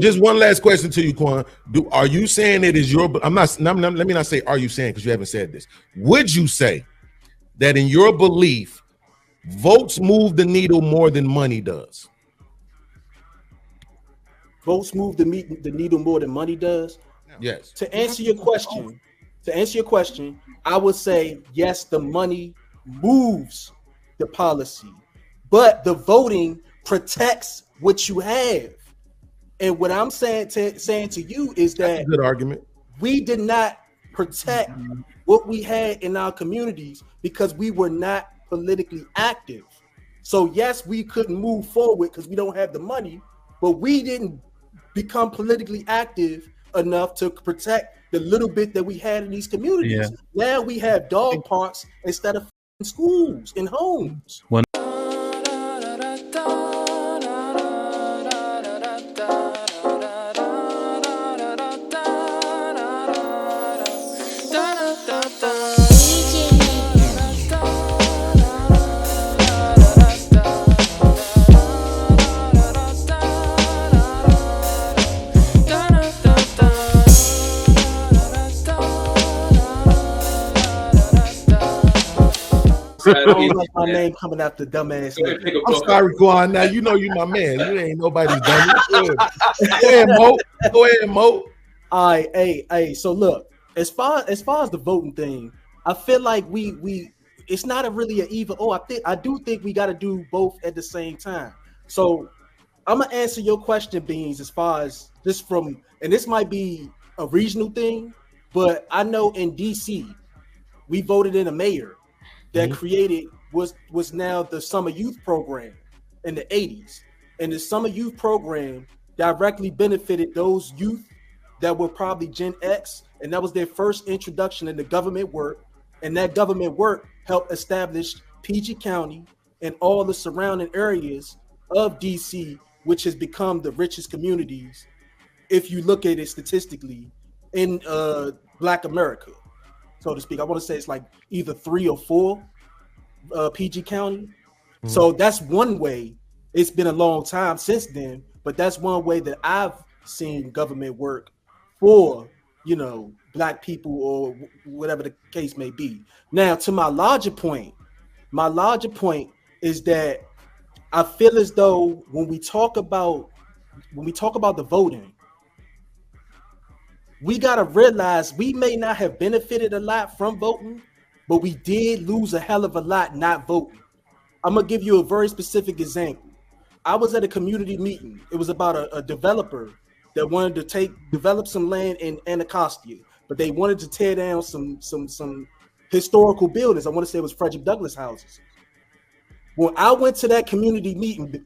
Just one last question to you, Quan. Are you saying it is your? Let me not say. Are you saying, because you haven't said this? Would you say that in your belief, votes move the needle more than money does? Votes move the needle more than money does. Yes. To answer your question, I would say yes. The money moves the policy, but the voting protects what you have. And what I'm saying to you is That's a that good argument. We did not protect what we had in our communities because we were not politically active. So yes, we couldn't move forward because we don't have the money, but we didn't become politically active enough to protect the little bit that we had in these communities. Now we have dog parks instead of schools and homes. I don't like my name coming after dumbass. I'm sorry, Quan. Now you know you my man. You ain't nobody's dummy. Go ahead, Mo. All right, hey. So look, as far as the voting thing, I feel like we it's not a really an either or. I do think we got to do both at the same time. So I'm gonna answer your question, Beans, as far as this from, and this might be a regional thing, but I know in DC we voted in a mayor that created was now the summer youth program in the 80s. And the summer youth program directly benefited those youth that were probably Gen X, and that was their first introduction into government work. And that government work helped establish PG County and all the surrounding areas of DC, which has become the richest communities, if you look at it statistically, in Black America, so to speak. I want to say it's like either 3 or 4 PG County. So that's one way. It's been a long time since then, but that's one way that I've seen government work for, Black people or whatever the case may be. Now, to my larger point is that I feel as though when we talk about the voting, we got to realize we may not have benefited a lot from voting, but we did lose a hell of a lot not voting. I'm going to give you a very specific example. I was at a community meeting. It was about a developer that wanted to develop some land in Anacostia, but they wanted to tear down some historical buildings. I want to say it was Frederick Douglass houses. When I went to that community meeting,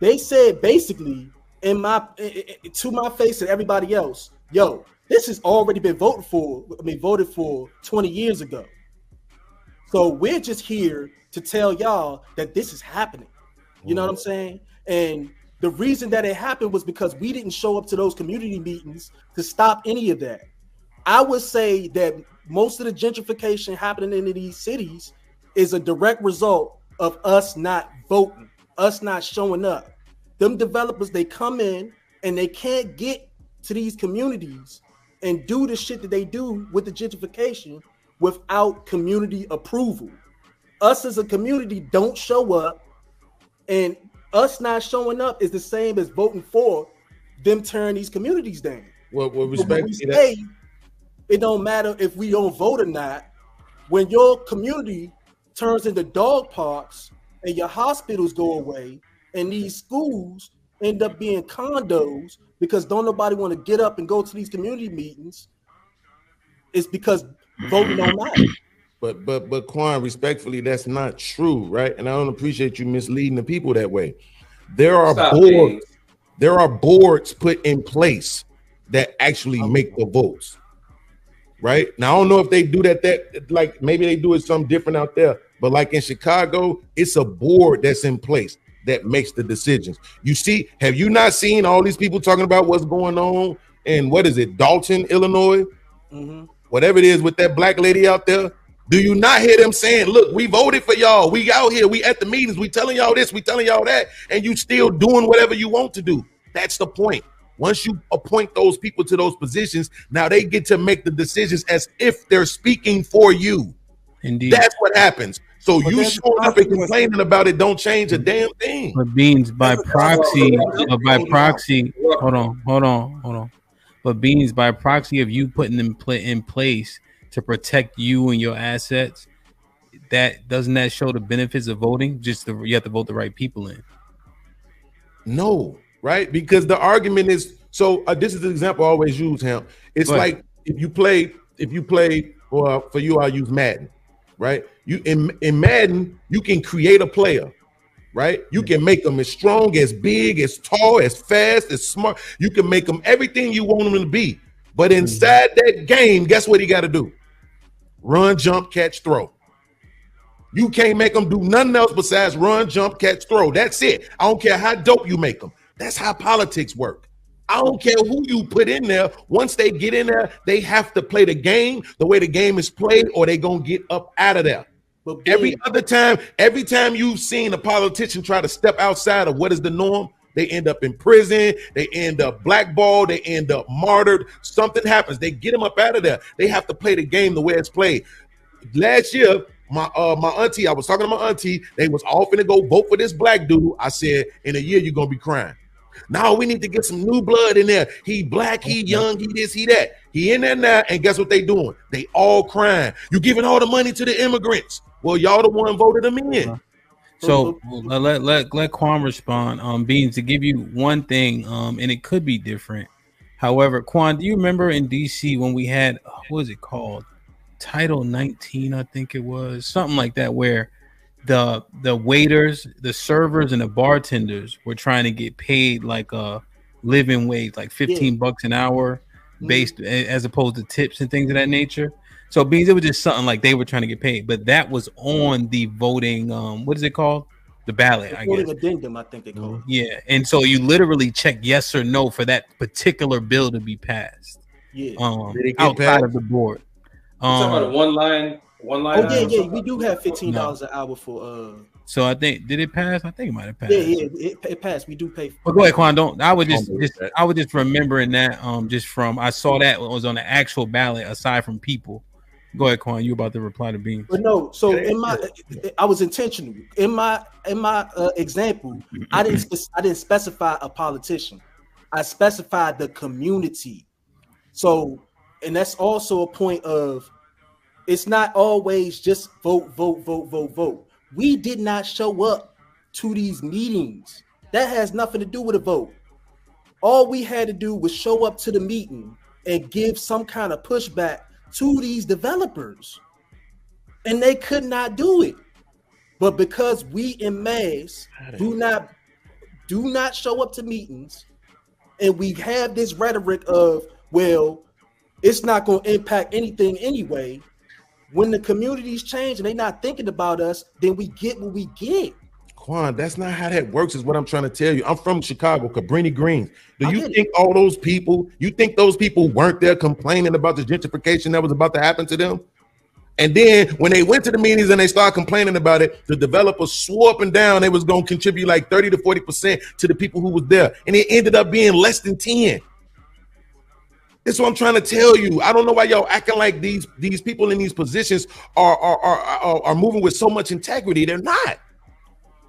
they said basically to my face and everybody else, yo, this has already been voted for 20 years ago. So we're just here to tell y'all that this is happening. You know what I'm saying? And the reason that it happened was because we didn't show up to those community meetings to stop any of that. I would say that most of the gentrification happening in these cities is a direct result of us not voting, us not showing up. Them developers, they come in and they can't get to these communities and do the shit that they do with the gentrification without community approval. Us as a community don't show up, and us not showing up is the same as voting for them tearing these communities down. Well, respect that. It don't matter if we don't vote or not. When your community turns into dog parks and your hospitals go away and these schools end up being condos because don't nobody want to get up and go to these community meetings, it's because voting don't matter. But Quan, respectfully, that's not true, right? And I don't appreciate you misleading the people that way. There are boards put in place that actually make the votes, right? Now I don't know if they do that like maybe they do it something different out there, but like in Chicago, it's a board that's in place that makes the decisions. You see, have you not seen all these people talking about what's going on in Dalton, Illinois? Whatever it is with that black lady out there. Do you not hear them saying, look, we voted for y'all. We out here. We at the meetings. We telling y'all this. We telling y'all that. And you still doing whatever you want to do. That's the point. Once you appoint those people to those positions, now they get to make the decisions as if they're speaking for you. Indeed. That's what happens. So you showing up and complaining about it don't change a damn thing. But Beans, by proxy, hold on. But Beans, by proxy of you putting them in place to protect you and your assets, doesn't that show the benefits of voting? You have to vote the right people in. No, right? Because the argument is this is the example I always use, him. It's like if you play, or for you, I'll use Madden, right? You in Madden, you can create a player, right? You can make them as strong, as big, as tall, as fast, as smart. You can make them everything you want them to be. But inside that game, guess what he got to do? Run, jump, catch, throw. You can't make them do nothing else besides run, jump, catch, throw. That's it. I don't care how dope you make them. That's how politics work. I don't care who you put in there. Once they get in there, they have to play the game the way the game is played, or they gonna get up out of there. But every time you've seen a politician try to step outside of what is the norm, they end up in prison, they end up blackballed, they end up martyred. Something happens. They get them up out of there. They have to play the game the way it's played. Last year, my auntie, I was talking to my auntie, they was all finna go vote for this black dude. I said, in a year, you're gonna be crying. Now we need to get some new blood in there. He black, he young, he this, he that. He in there now, and guess what they doing? They all crying. You giving all the money to the immigrants. Well, y'all the one voted them in. So let Quan respond. Beans, to give you one thing, and it could be different. However, Quan, do you remember in DC when we had what was it called? Title 19, I think it was, something like that, where the waiters, the servers, and the bartenders were trying to get paid like a living wage, like $15 an hour, based as opposed to tips and things of that nature. So Beans, it was just something like they were trying to get paid, but that was on the voting. What is it called? The ballot, I guess. Addendum, I think they call it. Yeah, and so you literally check yes or no for that particular bill to be passed. Yeah, outside of the board. Talking about one line. Oh yeah, we do have $15 an hour for. So I think did it pass? I think it might have passed. Yeah, it passed. We do pay. But go ahead, Quan. I was just remembering that. Just from I saw that was on the actual ballot. Aside from people, go ahead, Quan. You about to reply to Beans? But no. So I was intentional in my example. I didn't specify a politician. I specified the community. So, and that's also a point of. It's not always just vote. We did not show up to these meetings. That has nothing to do with a vote. All we had to do was show up to the meeting and give some kind of pushback to these developers. And they could not do it. But because we in mass do not show up to meetings, and we have this rhetoric of, well, it's not going to impact anything anyway. When the communities change and they're not thinking about us, then we get what we get. Quan, that's not how that works, is what I'm trying to tell you. I'm from Chicago, Cabrini Greens. Do you think all those people, weren't there complaining about the gentrification that was about to happen to them? And then when they went to the meetings and they started complaining about it, the developers swore up and down they was going to contribute like 30 to 40% to the people who was there. And it ended up being less than 10. That's what I'm trying to tell you. I don't know why y'all acting like these people in these positions are moving with so much integrity. They're not.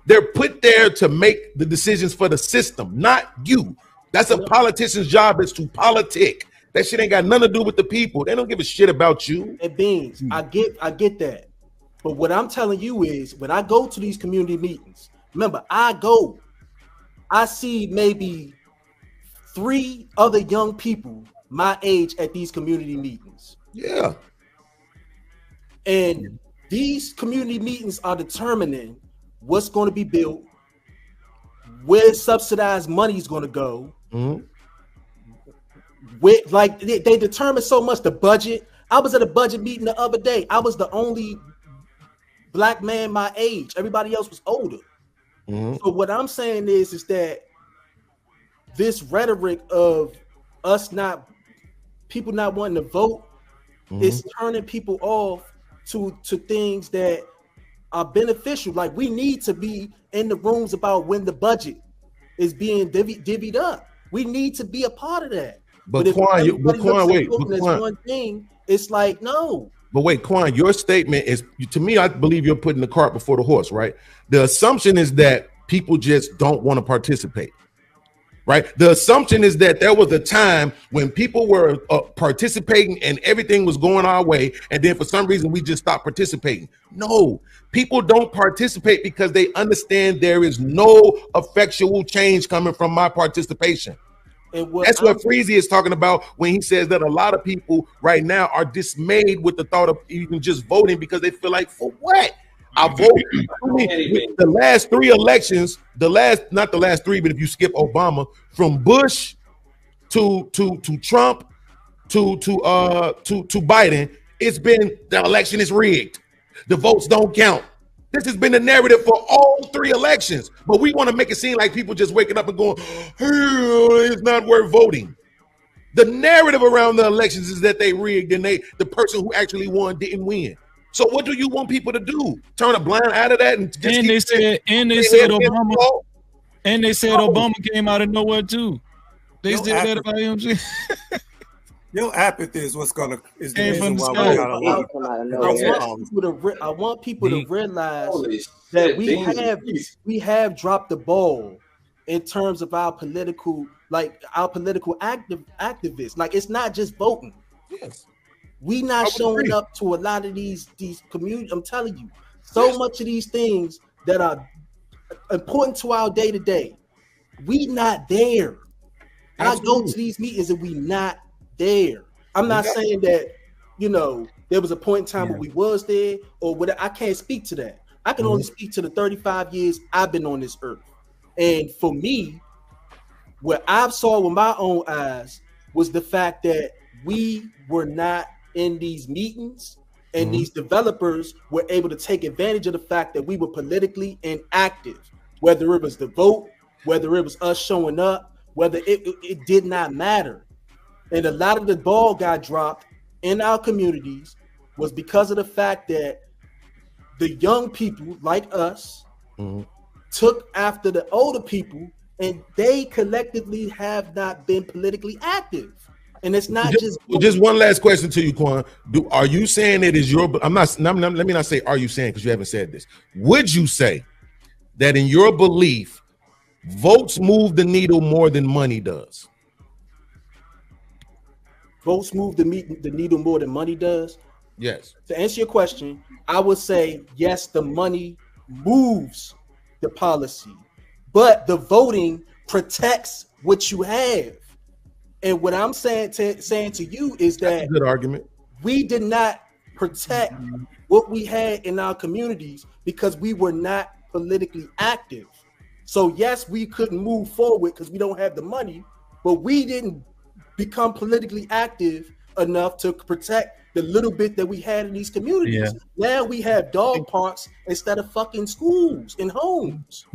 They're put there to make the decisions for the system, not you. That's a politician's job, is to politic. That shit ain't got nothing to do with the people. They don't give a shit about you. It Beans, I get that. But what I'm telling you is, when I go to these community meetings, remember, I see maybe 3 other young people my age at these community meetings. Yeah. And these community meetings are determining what's going to be built, where subsidized money is going to go. Mm-hmm. They determine so much the budget. I was at a budget meeting the other day. I was the only black man my age. Everybody else was older. Mm-hmm. So what I'm saying is that this rhetoric of people not wanting to vote, is turning people off to things that are beneficial. Like, we need to be in the rooms about when the budget is being divvied up. We need to be a part of that. But Quan, wait, one thing, it's like no. But wait, Quan, your statement is, to me, I believe you're putting the cart before the horse, right? The assumption is that people just don't want to participate, right? The assumption is that there was a time when people were participating and everything was going our way, and then for some reason we just stopped participating. No, people don't participate because they understand there is no effectual change coming from my participation. That's what Freezy is talking about when he says that a lot of people right now are dismayed with the thought of even just voting because they feel like, for what? I vote. The last three elections, not the last three, but if you skip Obama, from Bush to Trump to Biden, it's been the election is rigged. The votes don't count. This has been the narrative for all three elections, but we want to make it seem like people just waking up and going, it's not worth voting. The narrative around the elections is that they rigged and the person who actually won didn't win. So what do you want people to do? Turn a blind eye to that and just they said Obama came out of nowhere too. They said that about him. Your apathy is what's gonna is the reason why we got a lot. I want people to realize that we have dropped the ball in terms of our political activists. Like, it's not just voting. Yes. We not showing up to a lot of these communities. I'm telling you, so much of these things that are important to our day to day, we not there. Absolutely. I go to these meetings and we not there. I'm not saying that, there was a point in time where we was there or whatever. I can't speak to that. I can only speak to the 35 years I've been on this earth. And for me, what I've saw with my own eyes was the fact that we were not in these meetings and these developers were able to take advantage of the fact that we were politically inactive, whether it was the vote, whether it was us showing up, whether it did not matter. And a lot of the ball got dropped in our communities was because of the fact that the young people like us took after the older people, and they collectively have not been politically active. And it's not just one last question to you, Quan. Are you saying it is your? Let me not say are you saying, because you haven't said this. Would you say that in your belief, votes move the needle more than money does? Votes move the needle more than money does? Yes. To answer your question, I would say yes, the money moves the policy, but the voting protects what you have. And what I'm saying to you is that that's a good argument. We did not protect what we had in our communities because we were not politically active. So yes, we couldn't move forward because we don't have the money, but we didn't become politically active enough to protect the little bit that we had in these communities. Yeah. Now we have dog parks instead of fucking schools and homes.